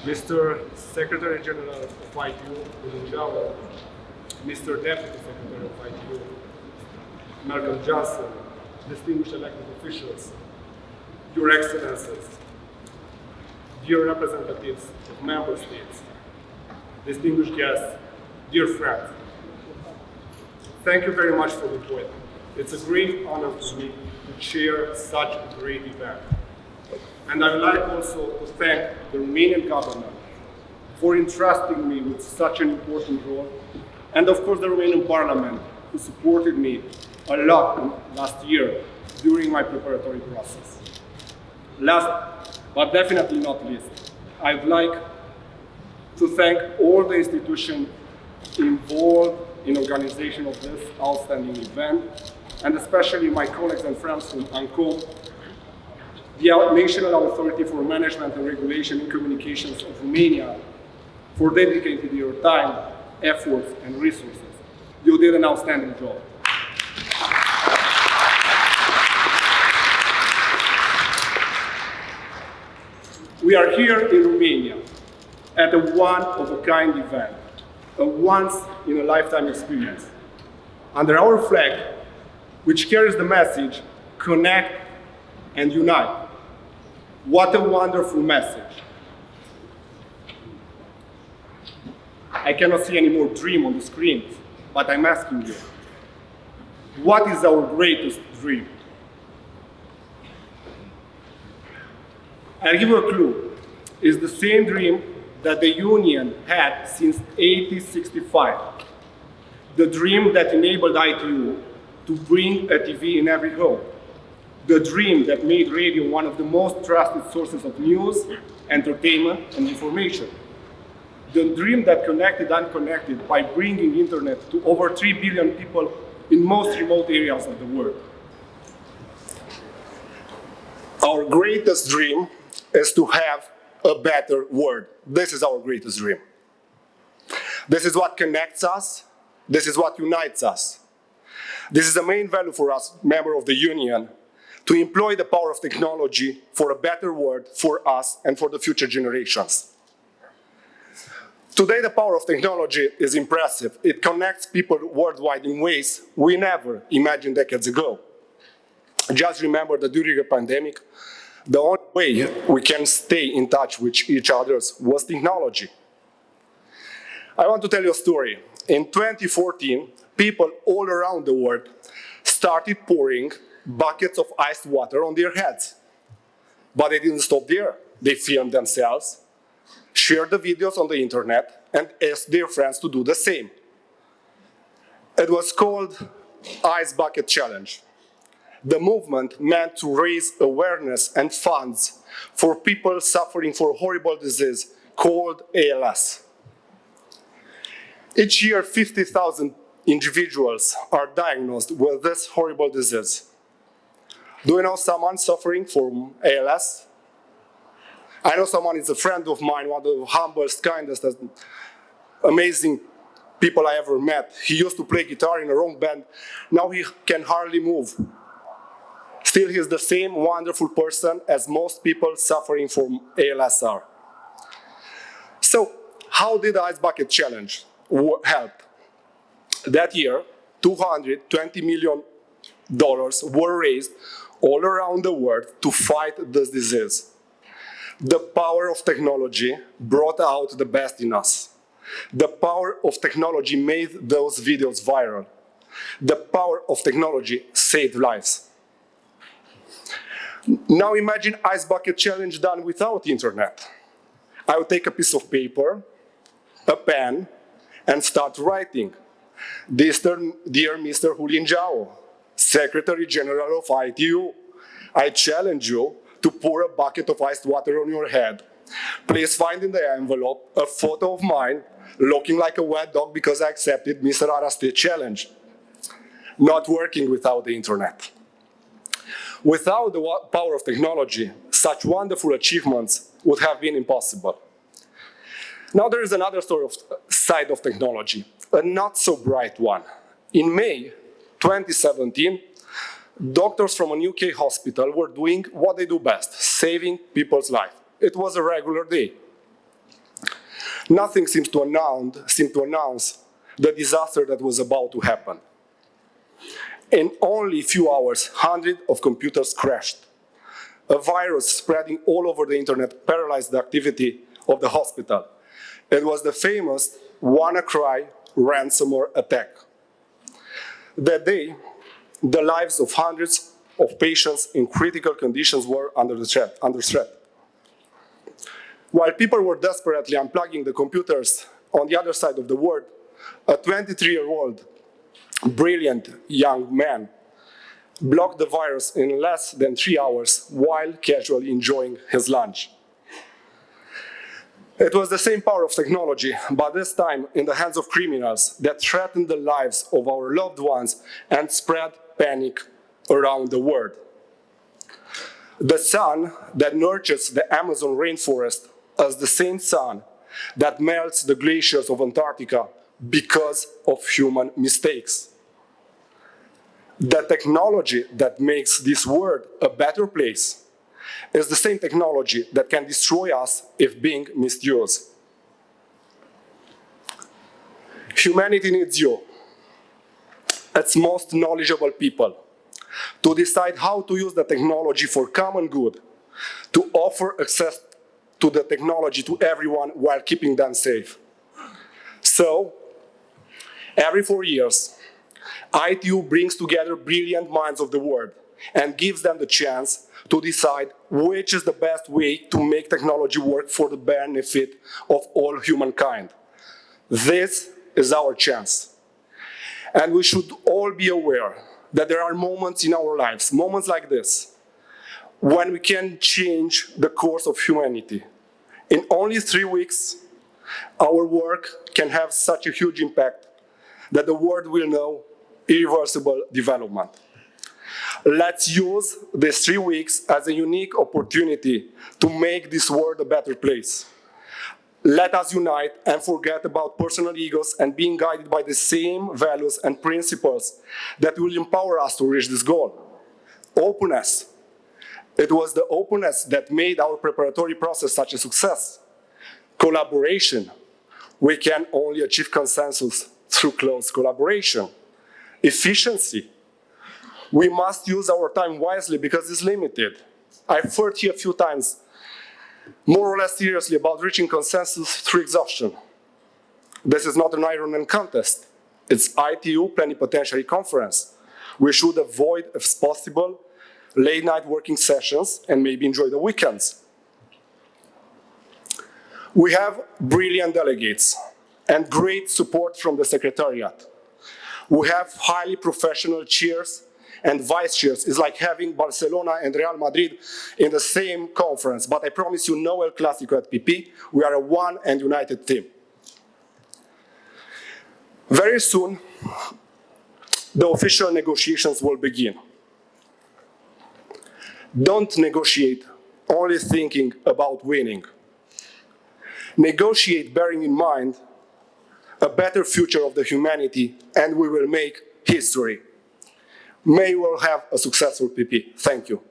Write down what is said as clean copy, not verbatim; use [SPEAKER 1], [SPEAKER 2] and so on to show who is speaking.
[SPEAKER 1] Mr. Secretary General of ITU, Mr. Deputy Secretary of ITU, Malcolm Johnson, distinguished elected officials, Your Excellencies, dear representatives of member states, distinguished guests, dear friends, thank you very much for the appointment. It's a great honor for me to chair such a great event. And I would like also to thank the Romanian government for entrusting me with such an important role, and of course the Romanian Parliament, who supported me a lot last year during my preparatory process. Last, but definitely not least, I would like to thank all the institutions involved in organization of this outstanding event, and especially my colleagues and friends from ANCOM, the National Authority for Management and Regulation in Communications of Romania, for dedicating your time, efforts, and resources. You did an outstanding job. We are here in Romania at a one-of-a-kind event, a once-in-a-lifetime experience, under our flag, which carries the message, connect and unite. What a wonderful message. I cannot see any more dream on the screens, but I'm asking you, what is our greatest dream? I'll give you a clue. It's the same dream that the Union had since 1865. The dream that enabled ITU to bring a TV in every home. The dream that made radio one of the most trusted sources of news, entertainment, and information. The dream that connected unconnected by bringing internet to over 3 billion people in most remote areas of the world. Our greatest dream is to have a better world. This is our greatest dream. This is what connects us. This is what unites us. This is the main value for us, member of the Union, to employ the power of technology for a better world for us and for the future generations. Today, the power of technology is impressive. It connects people worldwide in ways we never imagined decades ago. Just remember that during the pandemic, the only way we can stay in touch with each other was technology. I want to tell you a story. In 2014, people all around the world started pouring buckets of iced water on their heads. But they didn't stop there. They filmed themselves, shared the videos on the internet, and asked their friends to do the same. It was called Ice Bucket Challenge. The movement meant to raise awareness and funds for people suffering from a horrible disease called ALS. Each year, 50,000 individuals are diagnosed with this horrible disease. Do you know someone suffering from ALS? I know someone is a friend of mine, one of the humblest, kindest, amazing people I ever met. He used to play guitar in a rock band. Now he can hardly move. Still, he's the same wonderful person as most people suffering from ALS are. So, how did the Ice Bucket Challenge help? That year, $220 million were raised all around the world to fight this disease. The power of technology brought out the best in us. The power of technology made those videos viral. The power of technology saved lives. Now imagine Ice Bucket Challenge done without internet. I would take a piece of paper, a pen, and start writing. Dear Mr. Hulinjao, Secretary General of ITU, I challenge you to pour a bucket of iced water on your head. Please find in the envelope a photo of mine looking like a wet dog because I accepted Mr. Araste challenge. Not working without the internet. Without the power of technology, such wonderful achievements would have been impossible. Now there is another side of technology, a not so bright one. In May 2017, doctors from a UK hospital were doing what they do best, saving people's lives. It was a regular day. Nothing seemed to announce the disaster that was about to happen. In only a few hours, hundreds of computers crashed. A virus spreading all over the internet paralyzed the activity of the hospital. It was the famous WannaCry ransomware attack. That day, the lives of hundreds of patients in critical conditions were under threat. While people were desperately unplugging the computers on the other side of the world, a 23-year-old brilliant young man blocked the virus in less than 3 hours while casually enjoying his lunch. It was the same power of technology, but this time in the hands of criminals that threatened the lives of our loved ones and spread panic around the world. The sun that nurtures the Amazon rainforest is the same sun that melts the glaciers of Antarctica because of human mistakes. The technology that makes this world a better place is the same technology that can destroy us if being misused. Humanity needs you, its most knowledgeable people, to decide how to use the technology for common good, to offer access to the technology to everyone while keeping them safe. So, every 4 years, ITU brings together brilliant minds of the world and gives them the chance to decide which is the best way to make technology work for the benefit of all humankind. This is our chance. And we should all be aware that there are moments in our lives, moments like this, when we can change the course of humanity. In only 3 weeks, our work can have such a huge impact that the world will know irreversible development. Let's use these 3 weeks as a unique opportunity to make this world a better place. Let us unite and forget about personal egos and being guided by the same values and principles that will empower us to reach this goal. Openness. It was the openness that made our preparatory process such a success. Collaboration. We can only achieve consensus through close collaboration. Efficiency. We must use our time wisely because it's limited. I've heard here a few times, more or less seriously, about reaching consensus through exhaustion. This is not an Ironman contest. It's ITU Plenipotentiary Conference. We should avoid, if possible, late-night working sessions and maybe enjoy the weekends. We have brilliant delegates and great support from the Secretariat. We have highly professional chairs and vice chairs. It's like having Barcelona and Real Madrid in the same conference, but I promise you no El Clásico at PP. We are a one and united team. Very soon, the official negotiations will begin. Don't negotiate only thinking about winning. Negotiate bearing in mind a better future of the humanity, and we will make history. May we all have a successful PP. Thank you.